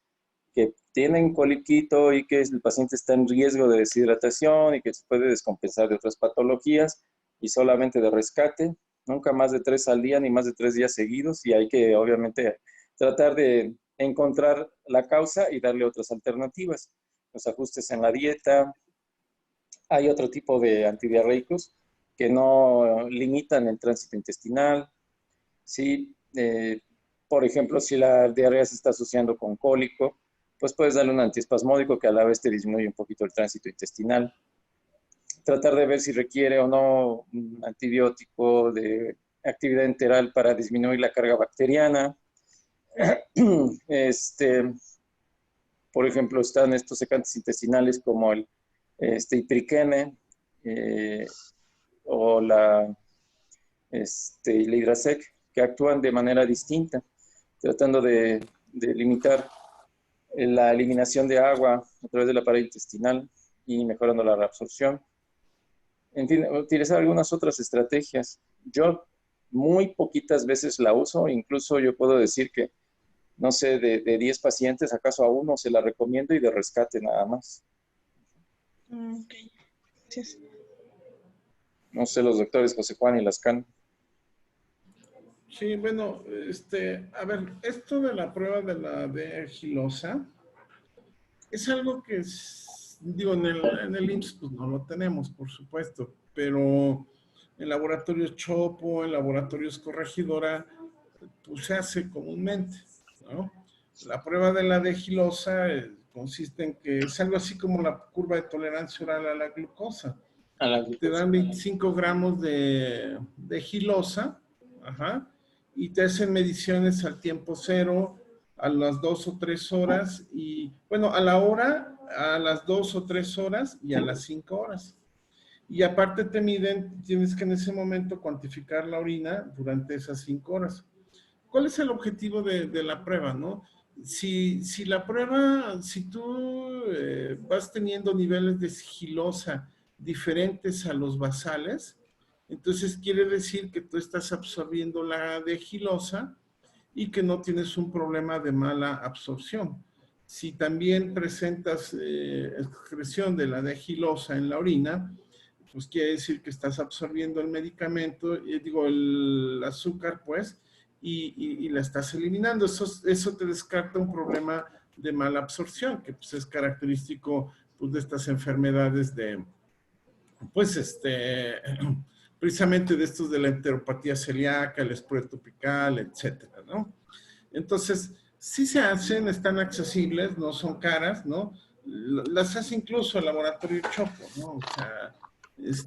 que tienen coliquito y que el paciente está en riesgo de deshidratación y que se puede descompensar de otras patologías y solamente de rescate. Nunca más de 3 al día ni más de 3 días seguidos, y hay que obviamente tratar de encontrar la causa y darle otras alternativas. Los ajustes en la dieta. Hay otro tipo de antidiarreicos que no limitan el tránsito intestinal. ¿Sí? Por ejemplo, si la diarrea se está asociando con cólico, pues puedes darle un antiespasmódico que a la vez te disminuye un poquito el tránsito intestinal. Tratar de ver si requiere o no un antibiótico de actividad enteral para disminuir la carga bacteriana. Por ejemplo, están estos secantes intestinales como el ipriquene o la Hidrasec, que actúan de manera distinta, tratando de limitar la eliminación de agua a través de la pared intestinal y mejorando la reabsorción. En fin, utilizar algunas otras estrategias. Yo muy poquitas veces la uso, incluso yo puedo decir que, no sé, de 10 pacientes, acaso a uno se la recomiendo y de rescate nada más. Ok, gracias. No sé, los doctores José Juan y Lascano. Sí, bueno, a ver, esto de la prueba de la D-agilosa es algo que, digo, en el IMSS pues no lo tenemos, por supuesto, pero en laboratorios Chopo, en laboratorios Corregidora, pues se hace comúnmente, ¿no? La prueba de la D-agilosa consiste en que es algo así como la curva de tolerancia oral a la glucosa. Te dan 25 gramos de gilosa, ajá, y te hacen mediciones al tiempo cero, a las 2 o 3 horas, y bueno, a la hora, a las 2 o 3 horas y a las 5 horas. Y aparte te miden, tienes que en ese momento cuantificar la orina durante esas 5 horas. ¿Cuál es el objetivo de la prueba, no? Si la prueba, si tú vas teniendo niveles de sigilosa diferentes a los basales, entonces quiere decir que tú estás absorbiendo la D-agilosa y que no tienes un problema de mala absorción. Si también presentas excreción de la D-agilosa en la orina, pues quiere decir que estás absorbiendo el medicamento, digo, el azúcar, pues, y la estás eliminando. Eso te descarta un problema de mala absorción, que pues es característico pues, de estas enfermedades de, pues, precisamente de estos de la enteropatía celíaca, el espurio topical, etcétera, ¿no? Entonces, sí se hacen, están accesibles, no son caras, ¿no? Las hace incluso el laboratorio Chopo, ¿no? O sea,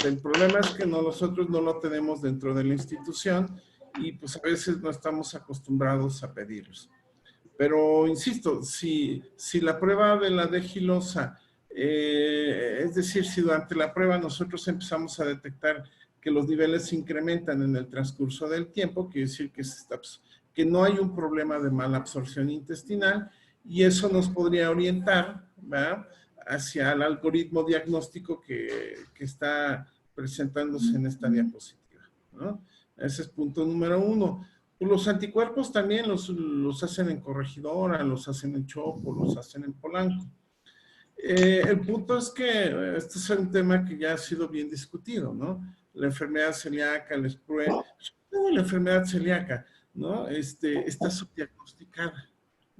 el problema es que nosotros no lo tenemos dentro de la institución y pues a veces no estamos acostumbrados a pedirlos. Pero, insisto, si la prueba de la D-agilosa, es decir, si durante la prueba nosotros empezamos a detectar que los niveles se incrementan en el transcurso del tiempo, quiere decir que no hay un problema de mala absorción intestinal y eso nos podría orientar, ¿verdad?, hacia el algoritmo diagnóstico que está presentándose en esta diapositiva, ¿no? Ese es punto número 1. Los anticuerpos también los hacen en Corregidora, los hacen en Chopo, los hacen en Polanco. El punto es que este es un tema que ya ha sido bien discutido, ¿no? La enfermedad celíaca, el SPRUE, la enfermedad celíaca, ¿no? Está subdiagnosticada,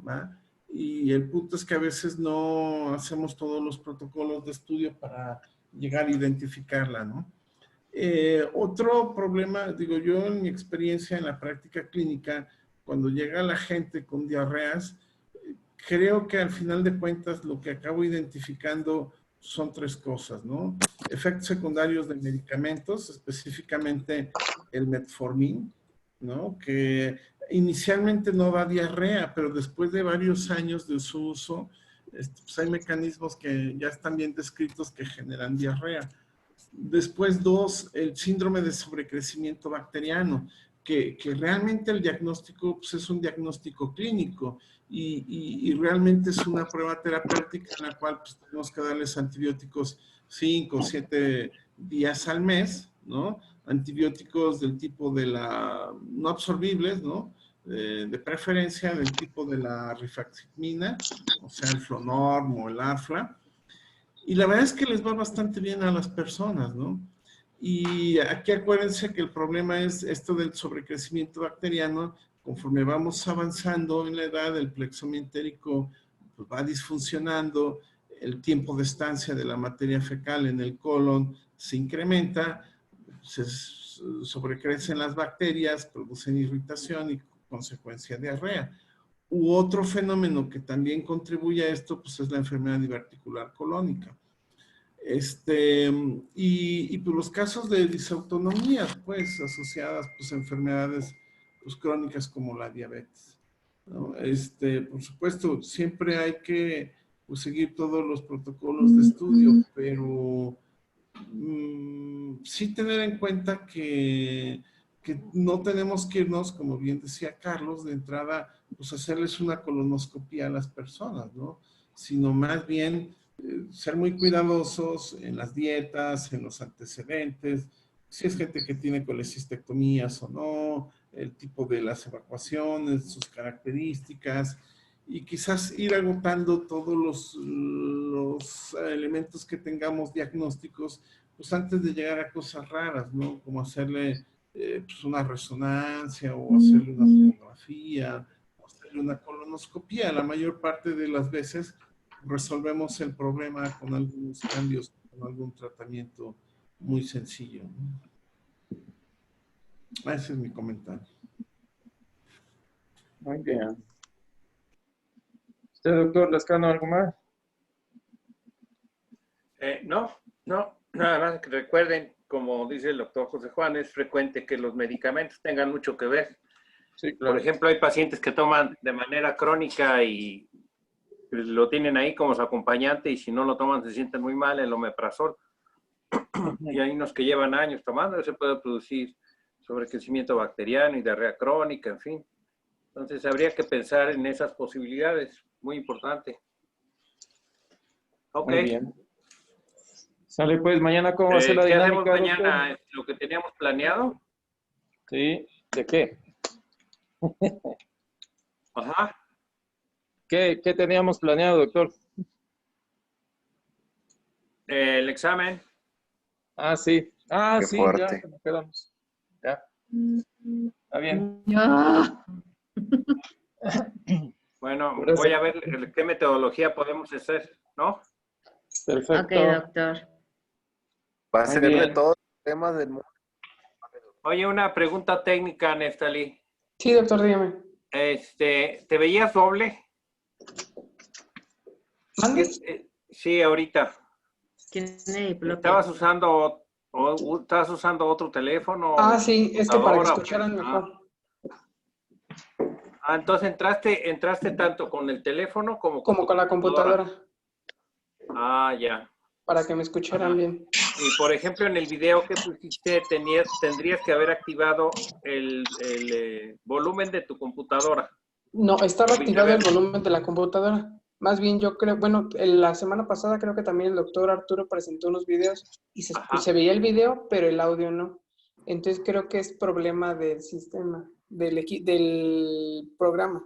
¿va? Y el punto es que a veces no hacemos todos los protocolos de estudio para llegar a identificarla, ¿no? Otro problema, digo yo en mi experiencia en la práctica clínica, cuando llega la gente con diarreas, creo que al final de cuentas lo que acabo identificando son 3 cosas, ¿no? Efectos secundarios de medicamentos, específicamente el metformin, ¿no? Que inicialmente no da diarrea, pero después de varios años de su uso, pues hay mecanismos que ya están bien descritos que generan diarrea. Después, 2, el síndrome de sobrecrecimiento bacteriano, que realmente el diagnóstico pues, es un diagnóstico clínico y realmente es una prueba terapéutica en la cual pues, tenemos que darles antibióticos 5 o 7 días al mes, ¿no? Antibióticos del tipo de no absorbibles, ¿no? De preferencia del tipo de la rifaximirina, o sea, el Flonorm o el Afla. Y la verdad es que les va bastante bien a las personas, ¿no? Y aquí acuérdense que el problema es esto del sobrecrecimiento bacteriano. Conforme vamos avanzando en la edad, el plexo entérico pues, va disfuncionando, el tiempo de estancia de la materia fecal en el colon se incrementa, se sobrecrecen las bacterias, producen irritación y consecuencia diarrea. U otro fenómeno que también contribuye a esto, pues es la enfermedad diverticular colónica. Y pues los casos de disautonomías, pues, asociadas pues, a enfermedades pues, crónicas como la diabetes, ¿no? Por supuesto, siempre hay que pues, seguir todos los protocolos de estudio, pero sí tener en cuenta que no tenemos que irnos, como bien decía Carlos, de entrada, pues hacerles una colonoscopia a las personas, ¿no? Sino más bien ser muy cuidadosos en las dietas, en los antecedentes, si es gente que tiene colecistectomías o no, el tipo de las evacuaciones, sus características, y quizás ir agotando todos los elementos que tengamos diagnósticos, pues antes de llegar a cosas raras, ¿no? Como hacerle pues una resonancia o hacerle una tomografía, o hacerle una colonoscopia. La mayor parte de las veces resolvemos el problema con algunos cambios, con algún tratamiento muy sencillo, ¿no? Ese es mi comentario. Muy bien. ¿Usted, doctor Lascano, algo más? No, nada más que recuerden, como dice el doctor José Juan, es frecuente que los medicamentos tengan mucho que ver. Sí, claro. Por ejemplo, hay pacientes que toman de manera crónica y lo tienen ahí como su acompañante y si no lo toman se sienten muy mal, el omeprazol. Y hay unos que llevan años tomando, se puede producir sobrecrecimiento bacteriano y diarrea crónica, en fin. Entonces habría que pensar en esas posibilidades, muy importante. Ok. Muy bien. Sale pues, mañana cómo va a ser la ¿Qué dinámica, hacemos mañana? doctor? ¿Lo que teníamos planeado? Sí, ¿de qué? Ajá. ¿Qué teníamos planeado, doctor? El examen. Ah, sí. Ah, Qué sí, fuerte. ya, nos quedamos. Ya. Está bien. Ya. Bueno, Por eso. voy a ver qué metodología podemos hacer, ¿no? Perfecto. Ok, doctor. Va a Muy ser de bien. todos los temas del mundo. Oye, una pregunta técnica, Neftali. Sí, doctor, dígame. ¿Te veías doble? ¿Mande? Sí, ahorita. Tiene diplopia. ¿Estabas usando otro teléfono? Ah, sí, es que para que computadora? escucharan mejor. Entonces entraste tanto con el teléfono como Como con la computadora, Ah, ya. para que me escucharan Ajá. bien. Y por ejemplo, en el video que pusiste, tendrías que haber activado el volumen de tu computadora. No, estaba O activado el viceversa. volumen de la computadora. Más bien yo creo, bueno, la semana pasada creo que también el doctor Arturo presentó unos videos y Ajá. se veía el video, pero el audio no. Entonces creo que es problema del sistema, del programa,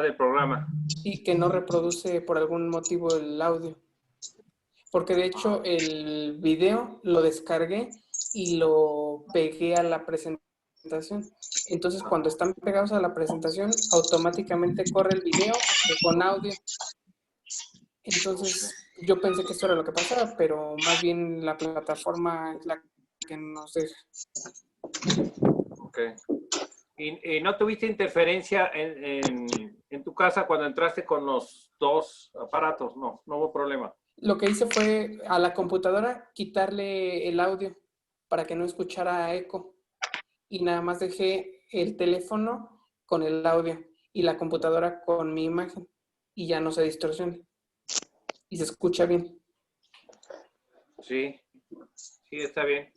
Del programa. y que no reproduce por algún motivo el audio. Porque de hecho el video lo descargué y lo pegué a la presentación. Entonces cuando están pegados a la presentación, automáticamente corre el video con audio. Entonces yo pensé que esto era lo que pasaba, pero más bien la plataforma es la que nos deja. Ok. ¿Y no tuviste interferencia en tu casa cuando entraste con los dos aparatos? No hubo problema. Lo que hice fue a la computadora quitarle el audio para que no escuchara eco. y nada más dejé el teléfono con el audio y la computadora con mi imagen y ya no se distorsiona y se escucha bien. Sí, sí, está bien.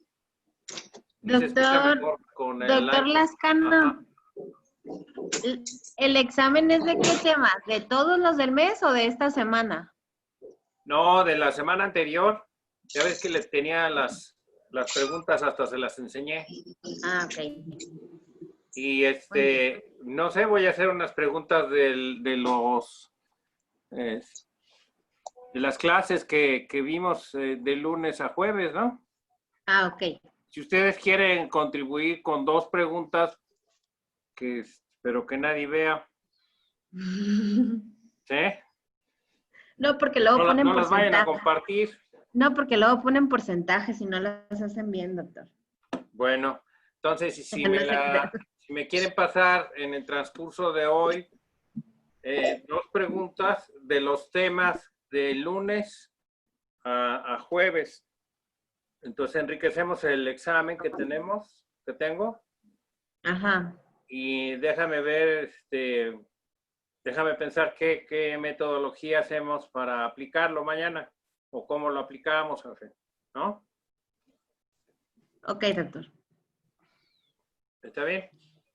Y se escucha Doctor, mejor con el doctor iPhone. Lascano, Ajá. ¿el examen es de qué tema? ¿De todos los del mes o de esta semana? No, de la semana anterior. Ya ves que les tenía las preguntas, hasta se las enseñé. Ah, ok. Y no sé, voy a hacer unas preguntas de las clases que vimos de lunes a jueves, ¿no? Ah, ok. Si ustedes quieren contribuir con 2 preguntas, que espero que nadie vea, ¿sí? No, porque luego ponen No las vayan a porcentajes. compartir. No, porque luego ponen porcentajes y no las hacen bien, doctor. Bueno, entonces si No sé qué. si me quieren pasar en el transcurso de hoy 2 preguntas de los temas de lunes a jueves. Entonces enriquecemos el examen que tengo. Ajá. Y déjame ver, déjame pensar qué metodología hacemos para aplicarlo mañana o cómo lo aplicamos, ¿no? Ok, doctor. ¿Está bien?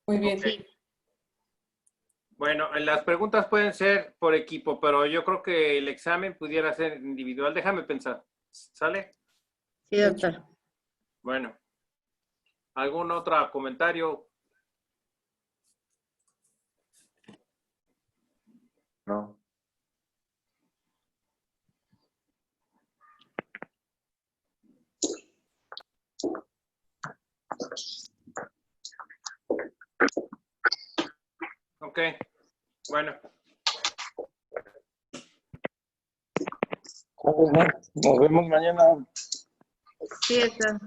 Muy bien. Sí. Bueno, las preguntas pueden ser por equipo, pero yo creo que el examen pudiera ser individual. Déjame pensar. ¿Sale? Sí, doctor. Bueno. ¿Algún otro comentario? No. Ok. Bueno. Nos vemos mañana. Sí, doctor.